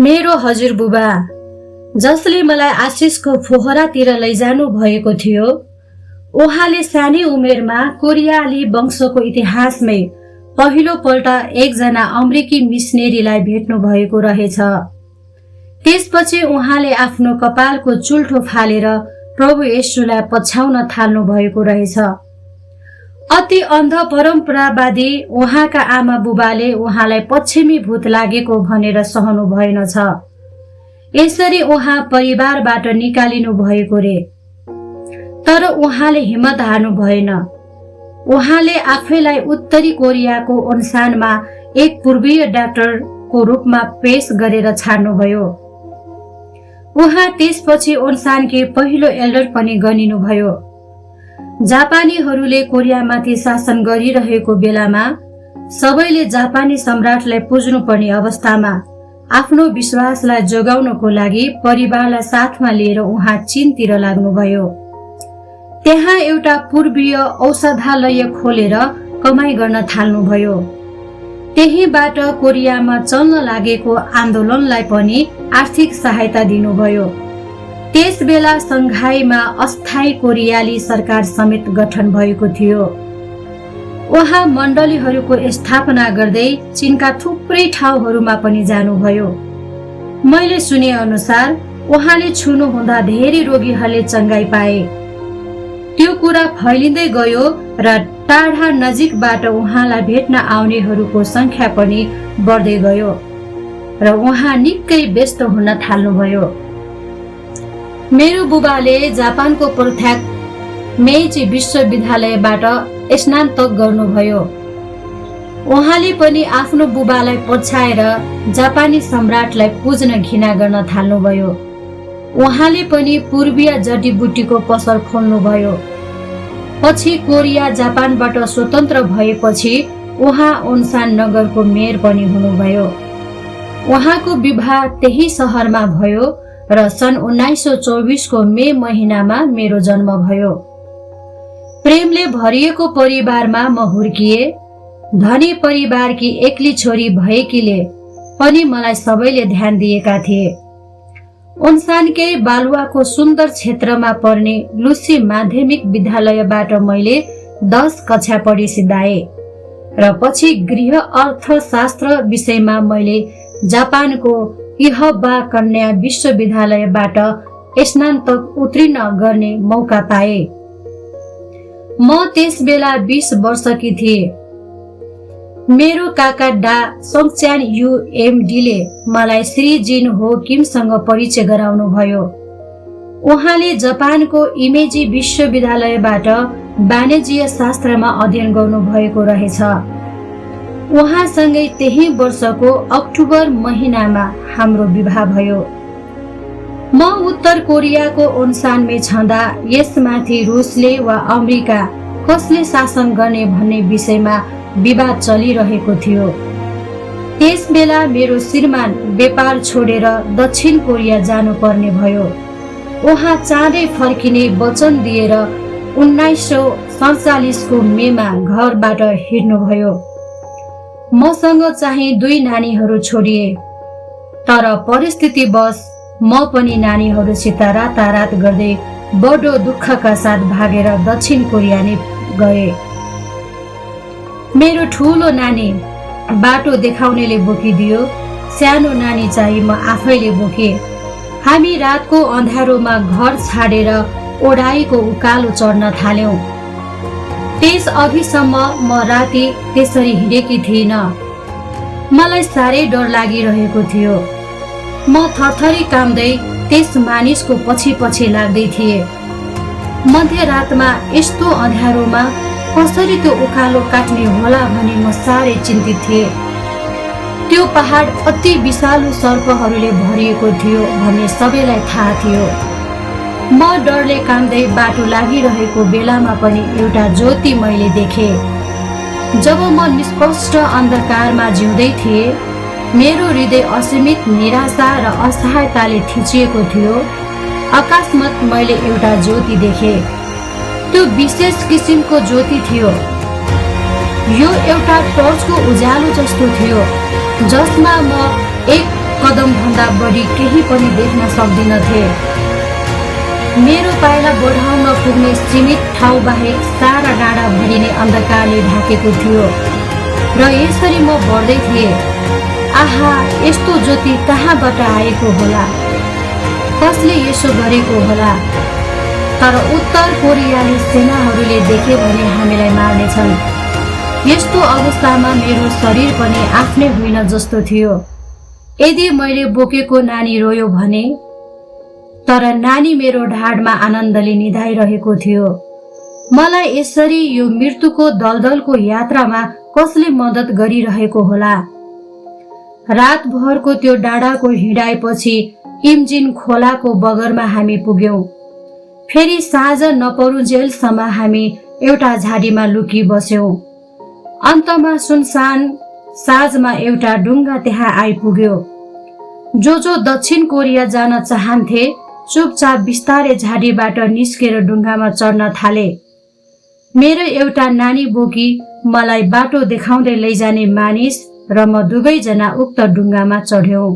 मेरो हजुरबुबा जसले मलाई आशिषको फोहरातिर लैजानु भएको थियो, उहाँले सानै उमेरमा कोरियाली वंशको इतिहासमै पहिलो पल्ट एकजना अमेरिकी मिसनेरीलाई भेट्नु भएको रहेछ। त्यसपछि उहाँले आफ्नो कपालको चुल्ठो फालेर प्रभु येशूलाई पछ्याउन थाल्नु भएको रहेछ। अति अन्ध परम्परावादी उहाँका आमा बुबाले उहाँलाई पश्चिमी भूत लागेको भनेर सहनु भएनछ। यसरी उहाँ परिवारबाट निकालिनु भएको रे। तर उहाँले हिम्मत हार्नु भएन। उहाँले आफैलाई उत्तरी कोरियाको ओन्सानमा एक पूर्वीय डाक्टरको रूपमा पेश गरेर छाड्नुभयो। उहाँ त्यसपछि ओन्सानकी पहिलो एल्डर पनि गनिनुभयो। जापानीहरूले कोरियामाथि शासन गरिरहेको बेलामा सबैले जापानी सम्राटलाई पुज्नुपर्ने अवस्थामा आफ्नो विश्वासलाई जोगाउनको लागि परिवारलाई साथमा लिएर उहाँ चीनतिर लाग्नुभयो। त्यहाँ एउटा पूर्वीय औषधालय खोलेर कमाई गर्न थाल्नुभयो। त्यहीबाट कोरियामा चल्न लागेको आन्दोलनलाई पनि आर्थिक सहायता दिनुभयो। त्यसबेला सङ्घाईमा अस्थायी कोरियाली सरकार समेत गठन भएको थियो। उहाँ मण्डलीहरूको स्थापना गर्दै चीनका थुप्रै ठाउँहरूमा पनि जानुभयो। मैले सुने अनुसार उहाँले छुनु हुँदा धेरै रोगीहरूले चङ्गाई पाए। त्यो कुरा फैलिँदै गयो र टाढा नजिकबाट उहाँलाई भेट्न आउनेहरूको संख्या पनि बढ्दै गयो र उहाँ निकै व्यस्त हुन थाल्नुभयो। मेरो बुबाले जापानको प्रख्यात मेइची विश्वविद्यालयबाट स्नातक गर्नुभयो। उहाँले पनि आफ्नो बुबालाई पछ्याएर जापानी सम्राटलाई पुज्न घृणा गर्न थाल्नुभयो। उहाँले पनि पूर्वीय जडीबुटीको पसल खोल्नुभयो। पछि कोरिया जापानबाट स्वतन्त्र भएपछि उहाँ ओन्सान नगरको मेयर पनि हुनुभयो। उहाँको विवाह त्यही शहरमा भयो र सन् 1924 को मे महिनामा मेरो जन्म भयो। प्रेमले भरिएको परिवारमा म हुर्किए। धनी परिवारकी एक्ली छोरी भएकीले पनि मलाई सबैले ध्यान दिएका थिए। ओन्सानकै बालुवाको सुन्दर क्षेत्रमा पर्ने लुसी माध्यमिक विद्यालयबाट मैले 10 कक्षा पढी सिधाए र पछि गृह अर्थशास्त्र विषयमा मैले जापानको इहबा कन्या विश्वविद्यालयबाट स्नातक उत्तीर्ण गर्ने मौका पाए। म त्यसबेला 20 वर्षकी थिए। मेरो काका डा सङ्च्यान युएमडीले मलाई श्री जिन हो किमसँग परिचय गराउनु भयो। उहाँले जापानको इमेजी विश्वविद्यालयबाट वाणिज्य शास्त्रमा अध्ययन गर्नु भएको रहेछ। उहाँसँगै त्यही वर्षको अक्टोबर महिनामा हाम्रो विवाह भयो। म उत्तर कोरियाको ओन्सानमै छँदा यसमाथि रुसले वा अमेरिका कसले शासन गर्ने भन्ने विषयमा विवाद चलिरहेको थियो। त्यसबेला मेरो श्रीमान व्यापार छोडेर दक्षिण कोरिया जानुपर्ने भयो। उहाँ चाँडै फर्किने वचन दिएर 1947 को मेमा घरबाट हिँड्नुभयो। मसँग चाहिँ 2 नानीहरू छोडिए। तर परिस्थितिवश म पनि नानीहरूसित रातारात गर्दै बडो दुःखका साथ भागेर दक्षिण कोरिया नै गए। मेरो ठुलो नानी बाटो देखाउनेले बोकिदियो। सानो नानी चाहिँ म आफैले बोके। हामी रातको अँध्यारोमा घर छाडेर ओडाईको उकालो चढ्न थाल्यौं। त्यस अघिसम्म म राति त्यसरी हिँडेकी थिइन। मलाई साह्रै डर लागिरहेको थियो। म थरथरी काम्दै त्यस मानिसको पछि पछि लाग्दै थिए। मध्यरातमा यस्तो अँध्यारोमा कसरी त्यो उकालो काट्ने होला भनी म साह्रै चिन्तित थिए। त्यो पहाड अति विषालु सर्पहरूले भरिएको थियो भन्ने सबैलाई थाहा थियो। म डरले काम्दै बाटो लागिरहेको बेलामा पनि एउटा ज्योति मैले देखे। जब म निष्पष्ट अन्धकारमा जिउँदै थिए, मेरो हृदय असीमित निराशा र असहायताले थिचिएको थियो। अकस्मात मैले एउटा ज्योति देखे। त्यो विशेष किसिमको ज्योति थियो। यो एउटा टर्चको उज्यालो जस्तो थियो, जसमा म एक कदम भन्दा भन्दा बढी केही पनि देख्न सक्दिनथे। मेरो पाइला बढाउन पुग्ने सीमित ठाउँ बाहेक सारा डाँडा भरिने अन्धकारले ढाकेको थियो र यसरी म बढ्दै थिएँ। आहा, यस्तो ज्योति कहाँबाट आएको होला? कसले यसो गरेको होला? तर उत्तर कोरियाली सेनाहरूले देखे भने हामीलाई मार्नेछन्। यस्तो अवस्थामा मेरो शरीर पनि आफ्नै होइन जस्तो थियो। यदि मैले बोकेको नानी रोयो भने, तर नानी मेरो ढाडमा आनन्दले निधाइरहेको थियो। मलाई यसरी यो मृत्युको दलदलको यात्रामा कसले मद्दत गरिरहेको होला? रातभरको त्यो डाँडाको हिँडाइपछि इम्जिन खोलाको बगरमा हामी पुग्यौं। फेरि साँझ नपरुन्जेलसम्म हामी एउटा झाडीमा लुकी बस्यौं। अन्तमा सुनसान साँझमा एउटा डुङ्गा त्यहाँ आइपुग्यो। जो दक्षिण कोरिया जान चाहन्थे चुपचाप बिस्तारै झाडीबाट निस्केर डुङ्गामा चढ्न थाले। मेरो एउटा नानी बोकी मलाई बाटो देखाउँदै लैजाने मानिस र म दुवैजना उक्त डुङ्गामा चढ्यौं।